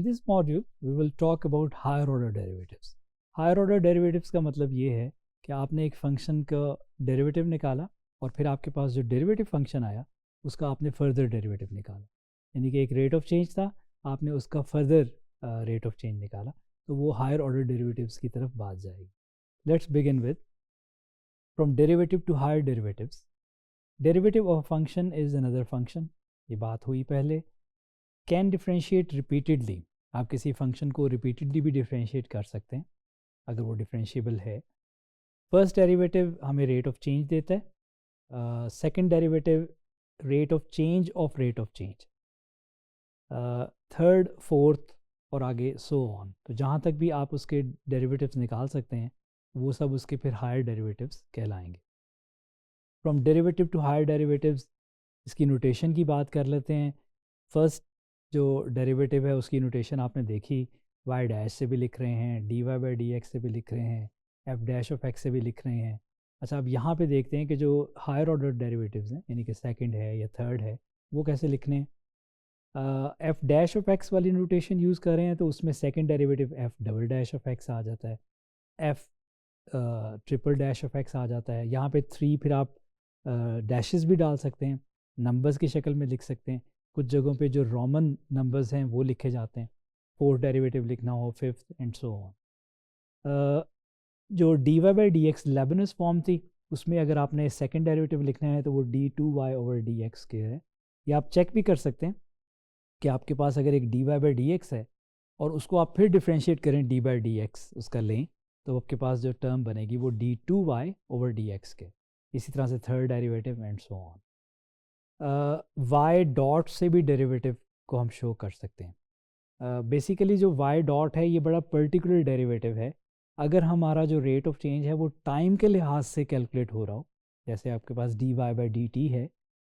this module we will talk about higher order derivatives. Higher order derivatives का मतलब ये है कि आपने एक फंक्शन का डेरिवेटिव निकाला और फिर आपके पास जो डेरिवेटिव फंक्शन आया उसका आपने फर्दर डेरिवेटिव निकाला, यानी कि एक रेट ऑफ चेंज था, आपने उसका फर्दर रेट ऑफ चेंज निकाला, तो वो हायर ऑर्डर डेरिवेटिव्स की तरफ बात जाएगी. Let's begin with from derivative to higher derivatives. Derivative of function is another function, ये बात हुई पहले. कैन डिफ्रेंशिएट रिपीटेडली, आप किसी फंक्शन को रिपीटेडली भी डिफ्रेंशिएट कर सकते हैं अगर वो डिफ्रेंशिएबल है. फर्स्ट डेरिवेटिव हमें रेट ऑफ चेंज देता है, second derivative rate of change of rate of change, third fourth और आगे सो ऑन. तो जहाँ तक भी आप उसके डेरिवेटिव्स निकाल सकते हैं वो सब उसके फिर हायर डेरिवेटिव्स कहलाएंगे. From derivative to higher derivatives, इसकी नोटेशन की बात कर लेते हैं. फर्स्ट जो डेरिवेटिव है उसकी नोटेशन आपने देखी, वाई डैश से भी लिख रहे हैं, D Y by D X से भी लिख रहे हैं, एफ डैश ऑफ एक्स से भी लिख रहे हैं. अच्छा, अब यहाँ पे देखते हैं कि जो हायर ऑर्डर डेरिवेटिव्स हैं यानी कि सेकंड है या थर्ड है वो कैसे लिखने हैं. एफ डैश ऑफ एक्स वाली नोटेशन यूज़ कर रहे हैं तो उसमें second derivative f double dash of x आ जाता है, f triple dash of x आ जाता है. यहाँ पे 3 फिर आप डैशेस भी डाल सकते हैं, नंबर्स की शक्ल में लिख सकते हैं. कुछ जगहों पे जो रोमन नंबर्स हैं वो लिखे जाते हैं, फोर्थ डेरिवेटिव लिखना हो, फिफ्थ एंड सो ऑन. जो d Y by D x Leibniz form थी उसमें अगर आपने सेकंड डेरिवेटिव लिखना है तो वो D two Y over D X के है. या आप चेक भी कर सकते हैं कि आपके पास अगर एक D Y by D X है और उसको आप फिर डिफ्रेंशिएट करें डी बाई डी एक्स उसका लें तो आपके पास जो टर्म बनेगी वो D two Y over D X के. इसी तरह से third derivative and so on. Y dot से भी डेरिवेटिव को हम शो कर सकते हैं. बेसिकली जो वाई डॉट है ये बड़ा पर्टिकुलर डेरिवेटिव है. अगर हमारा जो रेट ऑफ चेंज है वो टाइम के लिहाज से कैलकुलेट हो रहा हो, जैसे आपके पास d Y by d t है,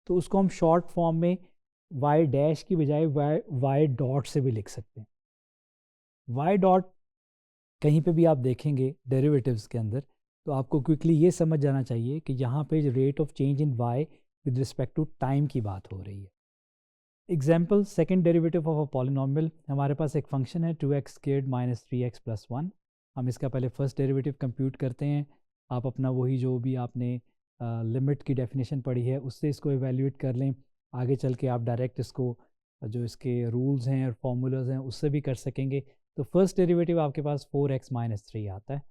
तो उसको हम शॉर्ट फॉर्म में वाई डैश की बजाय वाई डॉट से भी लिख सकते हैं. वाई डॉट कहीं पे भी आप देखेंगे डेरिवेटिव्स के अंदर तो आपको क्विकली ये समझ जाना चाहिए कि यहाँ पे rate of change in Y with respect to time की बात हो रही है. Example, second derivative of a polynomial, हमारे पास एक फंक्शन है 2x squared minus 3x plus 1. हम इसका पहले फर्स्ट डेरिवेटिव कंप्यूट करते हैं. आप अपना वही जो भी आपने लिमिट की डेफिनेशन पढ़ी है उससे इसको एवेल्यूएट कर लें. आगे चल के आप डायरेक्ट इसको जो इसके रूल्स हैं और फार्मूलाज हैं उससे भी कर सकेंगे. तो फर्स्ट डेरिवेटिव आपके पास 4x माइनस 3 आता है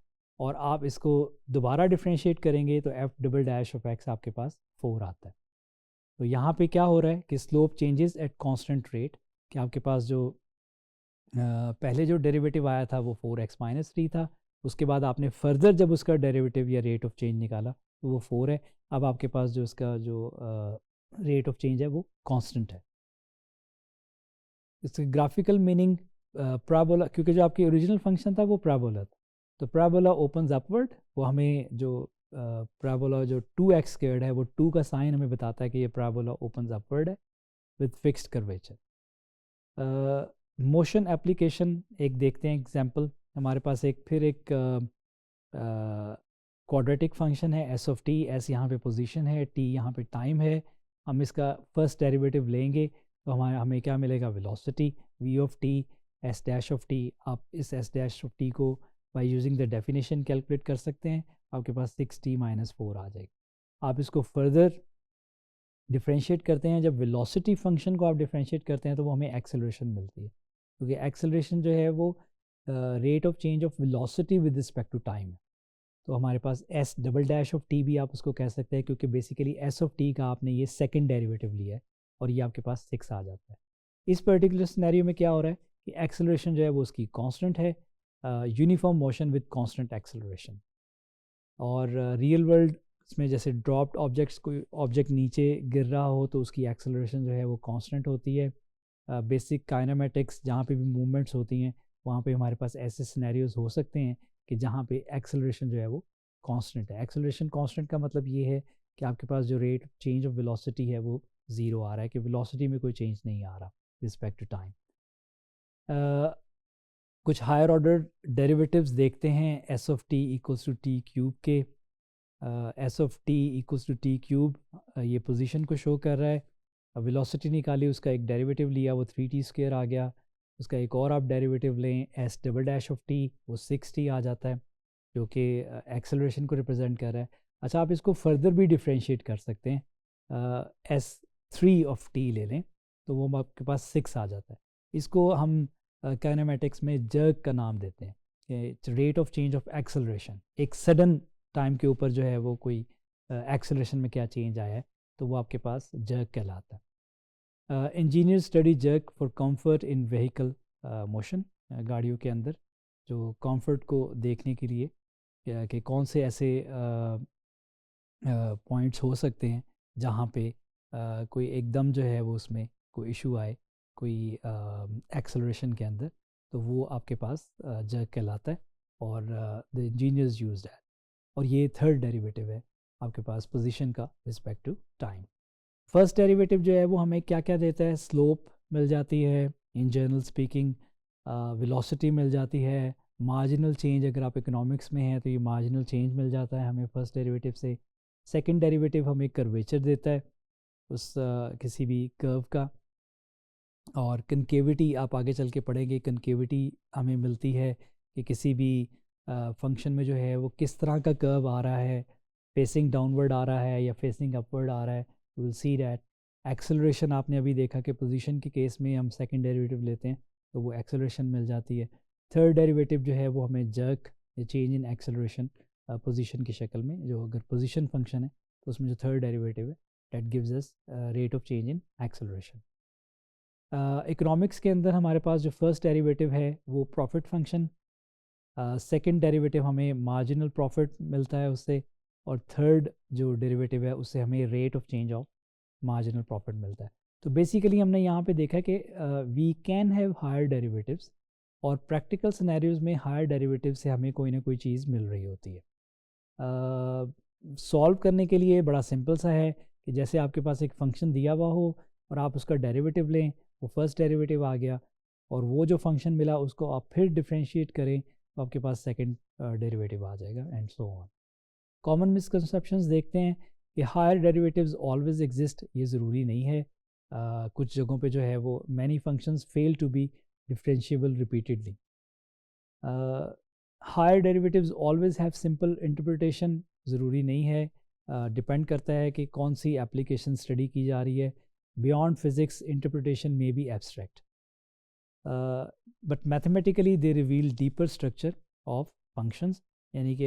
और आप इसको दोबारा डिफ्रेंशिएट करेंगे तो F double dash of x आपके पास 4 आता है. तो यहाँ पे क्या हो रहा है कि slope changes at constant rate, कि आपके पास जो पहले जो डेरिवेटिव आया था वो 4x माइनस 3 था, उसके बाद आपने फर्दर जब उसका डेरिवेटिव या रेट ऑफ चेंज निकाला तो वो 4 है. अब आपके पास जो इसका जो रेट ऑफ चेंज है वो कांस्टेंट है. इसका ग्राफिकल मीनिंग पैराबोला, क्योंकि जो आपकी ओरिजिनल फंक्शन था वो पैराबोला था, तो पैराबोला ओपन्स अपवर्ड, वो हमें जो पैराबोला जो 2x स्क्वायर्ड है वो 2 का साइन हमें बताता है कि ये पैराबोला ओपन्स अपवर्ड है with fixed curvature. Motion application एक देखते हैं एग्जांपल. हमारे पास एक क्वाड्रेटिक फंक्शन है एस ऑफ टी. एस यहाँ पे पोजीशन है, टी यहाँ पे टाइम है. हम इसका फर्स्ट डेरिवेटिव लेंगे तो हमें क्या मिलेगा, velocity v of T S dash of T. आप इस एस डैश ऑफ टी को by using the definition calculate कर सकते हैं. आपके पास 6t माइनस 4 आ जाएगी. आप इसको फर्दर डिफ्रेंशिएट करते हैं, जब वेलोसिटी फंक्शन को आप डिफ्रेंशिएट करते हैं तो वो हमें एक्सेलरेशन मिलती है, क्योंकि एक्सेलरेशन जो है वो rate of change of velocity with respect to time है. तो हमारे पास s double dash of t भी आप उसको कह सकते हैं, क्योंकि बेसिकली एस ऑफ टी का आपने ये सेकंड डेरिवेटिव लिया है और ये आपके पास 6 आ जाता है. इस पर्टिकुलर सिनेरियो में क्या हो रहा है कि एक्सेलरेशन जो है वो उसकी कांस्टेंट है, uniform motion with constant acceleration. और रियल वर्ल्ड इसमें जैसे ड्रॉप्ड ऑब्जेक्ट्स, कोई ऑब्जेक्ट नीचे गिर रहा हो तो उसकी एक्सेलरेशन जो है वो कांस्टेंट होती है. बेसिक काइनेमेटिक्स जहाँ पे भी मूवमेंट्स होती हैं वहाँ पे हमारे पास ऐसे सिनेरियोज हो सकते हैं कि जहाँ पे एक्सेलरेशन जो है वो कांस्टेंट है. एक्सेलरेशन कांस्टेंट का मतलब ये है कि आपके पास जो रेट चेंज ऑफ वेलोसिटी है वो 0 आ रहा है, कि वेलोसिटी में कोई चेंज नहीं आ रहा रिस्पेक्ट टू टाइम. कुछ हायर ऑर्डर डेरिवेटिव्स देखते हैं. S of t equals to t cube के. S of t equals to t cube ये पोजीशन को शो कर रहा है. वेलोसिटी निकाली, उसका एक डेरिवेटिव लिया, वो 3t स्क्वायर आ गया. उसका एक और आप डेरिवेटिव लें S double dash of T, वो 6t आ जाता है जो कि एक्सेलरेशन को रिप्रेजेंट कर रहा है। अच्छा, आप इसको फर्दर भी डिफ्रेंशिएट कर सकते हैं, एस 3 ऑफ टी ले लें तो वो आपके पास 6 आ जाता है। इसको हम काइनेमेटिक्स में जर्क का नाम देते हैं कि rate of change of acceleration, एक सडन टाइम के ऊपर जो है वो कोई एक्सेलरेशन में क्या चेंज आया है तो वो आपके पास जर्क कहलाता है। Engineer study jerk for comfort in vehicle motion, गाड़ियों के अंदर जो कंफर्ट को देखने के लिए कि कौन से ऐसे पॉइंट्स हो सकते हैं जहाँ पे कोई एकदम जो है वो उसमें कोई इशू आए कोई एक्सेलरेशन के अंदर, तो वो आपके पास जर्क कहलाता है और द इंजीनियर्स यूज दैट। और ये थर्ड डेरिवेटिव है आपके पास पोजीशन का respect to time. First derivative जो है वो हमें क्या क्या देता है, स्लोप मिल जाती है इन जनरल स्पीकिंग, वेलोसिटी मिल जाती है, मार्जिनल चेंज, अगर आप इकोनॉमिक्स में हैं तो ये मार्जिनल चेंज मिल जाता है हमें फर्स्ट डेरिवेटिव से। सेकंड डेरिवेटिव हमें कर्वेचर देता है उस किसी भी कर्व का, और कनकेविटी आप आगे चल के पढ़ेंगे, कनकेविटी हमें मिलती है कि किसी भी फंक्शन में जो है वो किस तरह का कर्व आ रहा है, फेसिंग डाउनवर्ड आ रहा है या फेसिंग अपवर्ड आ रहा है, we will see that. Acceleration आपने अभी देखा कि पोजीशन के केस में हम सेकंड डेरिवेटिव लेते हैं तो वो एक्सेलरेशन मिल जाती है। थर्ड डेरिवेटिव जो है वो हमें जर्क या चेंज इन एक्सेलरेशन पोजीशन की शक्ल में, जो अगर पोजीशन फंक्शन है तो उसमें जो थर्ड डेरिवेटिव है that gives us rate of change in acceleration. Economics के अंदर हमारे पास जो फर्स्ट डेरिवेटिव है वो प्रॉफिट फंक्शन, सेकंड डेरिवेटिव हमें मार्जिनल प्रॉफिट मिलता है उससे, और थर्ड जो डेरिवेटिव है उससे हमें rate of change of marginal profit मिलता है। तो बेसिकली हमने यहाँ पे देखा कि we can have higher derivatives, और प्रैक्टिकल सिनेरियोज में हायर डेरिवेटिव से हमें कोई ना कोई चीज़ मिल रही होती है। सॉल्व करने के लिए बड़ा सिंपल सा है कि जैसे आपके पास एक फंक्शन दिया हुआ हो और आप उसका डेरिवेटिव लें, वो फर्स्ट डेरिवेटिव आ गया, और वो जो फंक्शन मिला उसको आप फिर डिफ्रेंशिएट करें तो आपके पास सेकंड डेरिवेटिव आ जाएगा and so on. Common misconceptions देखते हैं कि हायर डेरिवेटिव्स ऑलवेज एग्जिस्ट, ये ज़रूरी नहीं है। कुछ जगहों पे जो है वो many functions fail to be differentiable repeatedly. Higher derivatives always have simple interpretation, ज़रूरी नहीं है, डिपेंड करता है कि कौन सी एप्लीकेशन स्टडी की जा रही है। Beyond physics interpretation may be abstract, but mathematically they reveal deeper structure of functions, यानी कि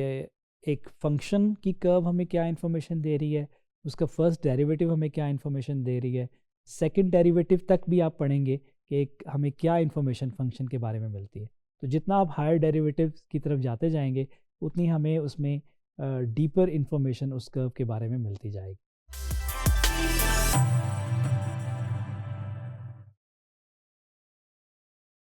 एक फंक्शन की कर्व हमें क्या इन्फॉर्मेशन दे रही है, उसका फर्स्ट डेरिवेटिव हमें क्या इन्फॉर्मेशन दे रही है, सेकंड डेरिवेटिव तक भी आप पढ़ेंगे कि एक हमें क्या इन्फॉर्मेशन फंक्शन के बारे में मिलती है। तो जितना आप हायर डेरिवेटिव की तरफ जाते जाएंगे उतनी हमें उसमें डीपर इन्फॉर्मेशन उस कर्व के बारे में मिलती जाएगी।